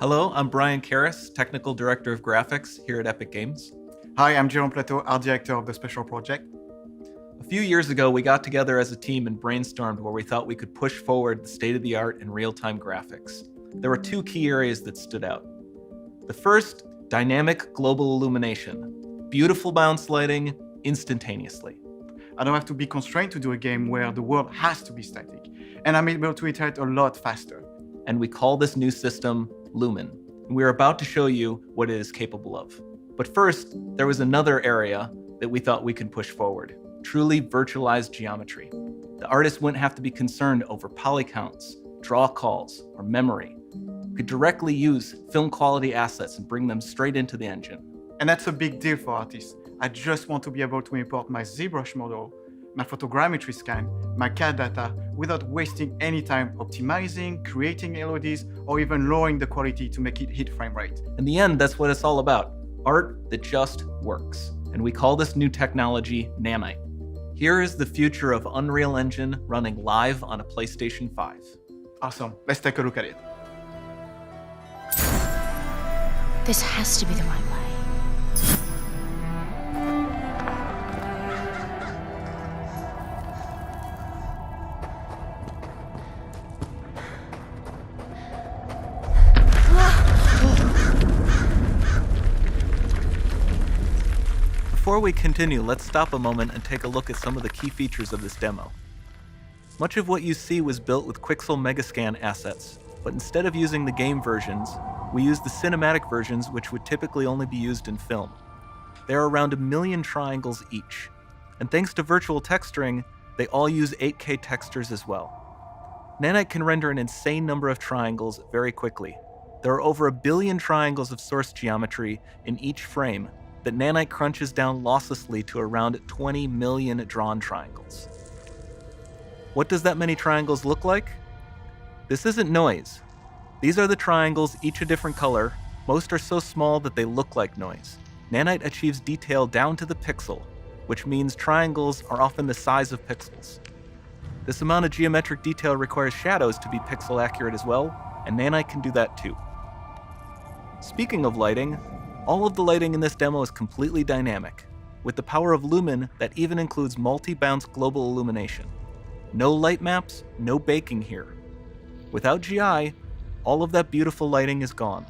Hello, I'm Brian Karras, Technical Director of Graphics here at Epic Games. Hi, I'm Jerome Plateau, Art Director of the Special Project. A few years ago, we got together as a team and brainstormed where we thought we could push forward the state-of-the-art in real-time graphics. There were two key areas that stood out. The first, dynamic global illumination. Beautiful bounce lighting, instantaneously. I don't have to be constrained to do a game where the world has to be static, and I'm able to iterate a lot faster. And we call this new system Lumen. And we're about to show you what it is capable of. But first, there was another area that we thought we could push forward. Truly virtualized geometry. The artist wouldn't have to be concerned over poly counts, draw calls, or memory. We could directly use film quality assets and bring them straight into the engine. And that's a big deal for artists. I just want to be able to import my ZBrush model, my photogrammetry scan, my CAD data, without wasting any time optimizing, creating LODs, or even lowering the quality to make it hit frame rate. In the end, that's what it's all about. Art that just works. And we call this new technology Nanite. Here is the future of Unreal Engine running live on a PlayStation 5. Awesome, let's take a look at it. This has to be the right way. Before we continue, let's stop a moment and take a look at some of the key features of this demo. Much of what you see was built with Quixel Megascan assets, but instead of using the game versions, we used the cinematic versions, which would typically only be used in film. There are around 1 million triangles each, and thanks to virtual texturing, they all use 8K textures as well. Nanite can render an insane number of triangles very quickly. There are over 1 billion triangles of source geometry in each frame that Nanite crunches down losslessly to around 20 million drawn triangles. What does that many triangles look like? This isn't noise. These are the triangles, each a different color. Most are so small that they look like noise. Nanite achieves detail down to the pixel, which means triangles are often the size of pixels. This amount of geometric detail requires shadows to be pixel accurate as well, and Nanite can do that too. Speaking of lighting, all of the lighting in this demo is completely dynamic. With the power of Lumen, that even includes multi-bounce global illumination. No light maps, no baking here. Without GI, all of that beautiful lighting is gone.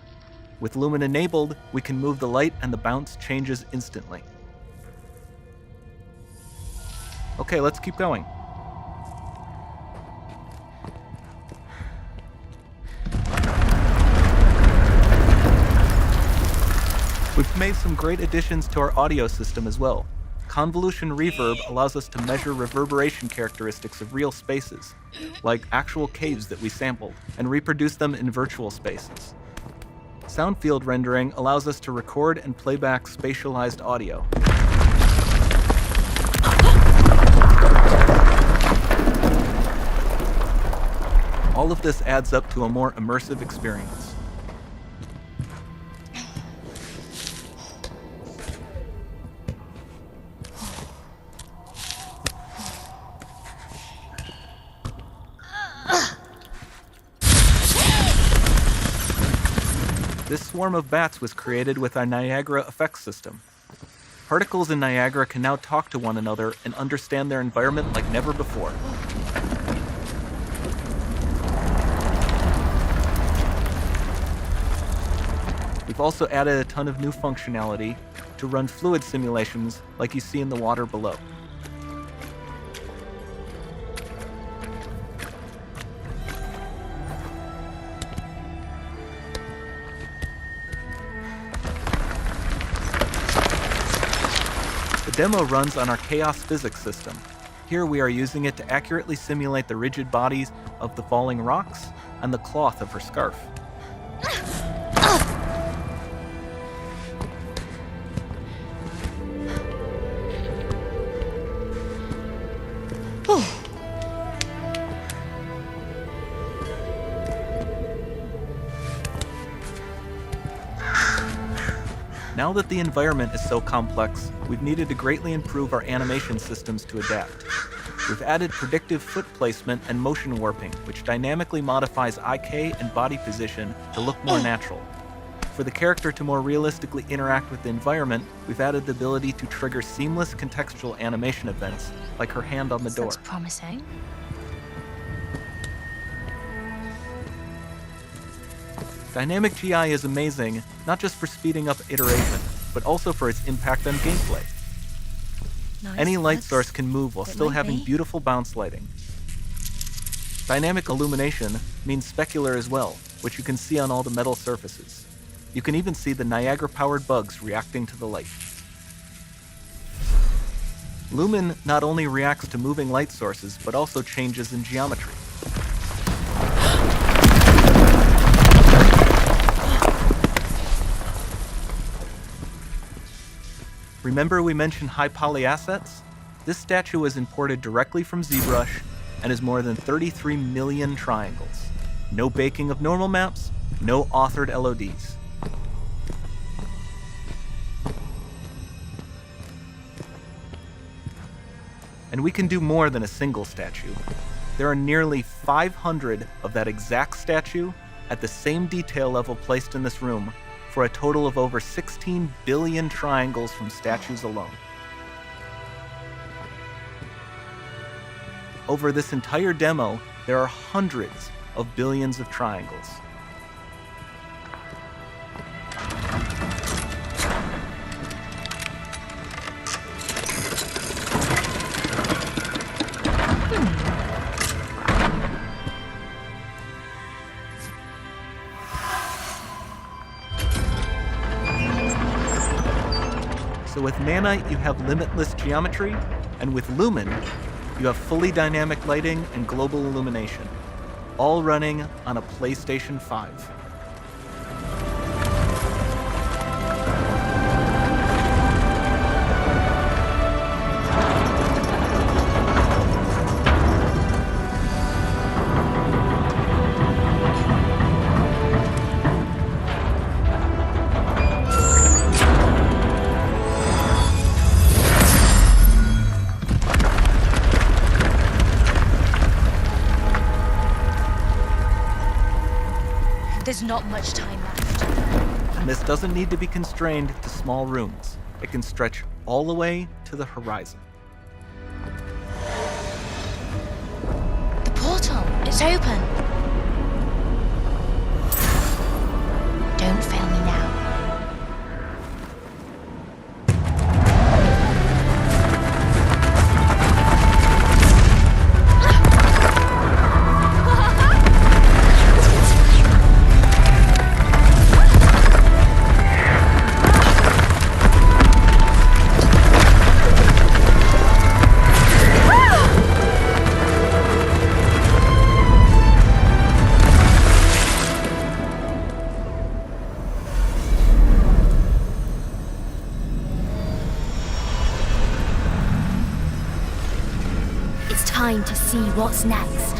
With Lumen enabled, we can move the light and the bounce changes instantly. Okay, let's keep going. We've made some great additions to our audio system as well. Convolution reverb allows us to measure reverberation characteristics of real spaces, like actual caves that we sampled, and reproduce them in virtual spaces. Sound field rendering allows us to record and playback spatialized audio. All of this adds up to a more immersive experience. This swarm of bats was created with our Niagara effects system. Particles in Niagara can now talk to one another and understand their environment like never before. We've also added a ton of new functionality to run fluid simulations like you see in the water below. The demo runs on our chaos physics system. Here we are using it to accurately simulate the rigid bodies of the falling rocks and the cloth of her scarf. Now that the environment is so complex, we've needed to greatly improve our animation systems to adapt. We've added predictive foot placement and motion warping, which dynamically modifies IK and body position to look more natural. For the character to more realistically interact with the environment, we've added the ability to trigger seamless contextual animation events, like her hand on the door. Looks promising. Dynamic GI is amazing, not just for speeding up iteration, but also for its impact on gameplay. Nice Any light looks. source can move while It still might having be. beautiful bounce lighting. Dynamic illumination means specular as well, which you can see on all the metal surfaces. You can even see the Niagara-powered bugs reacting to the light. Lumen not only reacts to moving light sources, but also changes in geometry. Remember we mentioned high poly assets? This statue was imported directly from ZBrush and is more than 33 million triangles. No baking of normal maps, no authored LODs. And we can do more than a single statue. There are nearly 500 of that exact statue at the same detail level placed in this room, for a total of over 16 billion triangles from statues alone. Over this entire demo, there are hundreds of billions of triangles. So with Nanite, you have limitless geometry, and with Lumen, you have fully dynamic lighting and global illumination, all running on a PlayStation 5. There's not much time left. And this doesn't need to be constrained to small rooms. It can stretch all the way to the horizon. The portal, it's open. Don't fail me now. It's time to see what's next.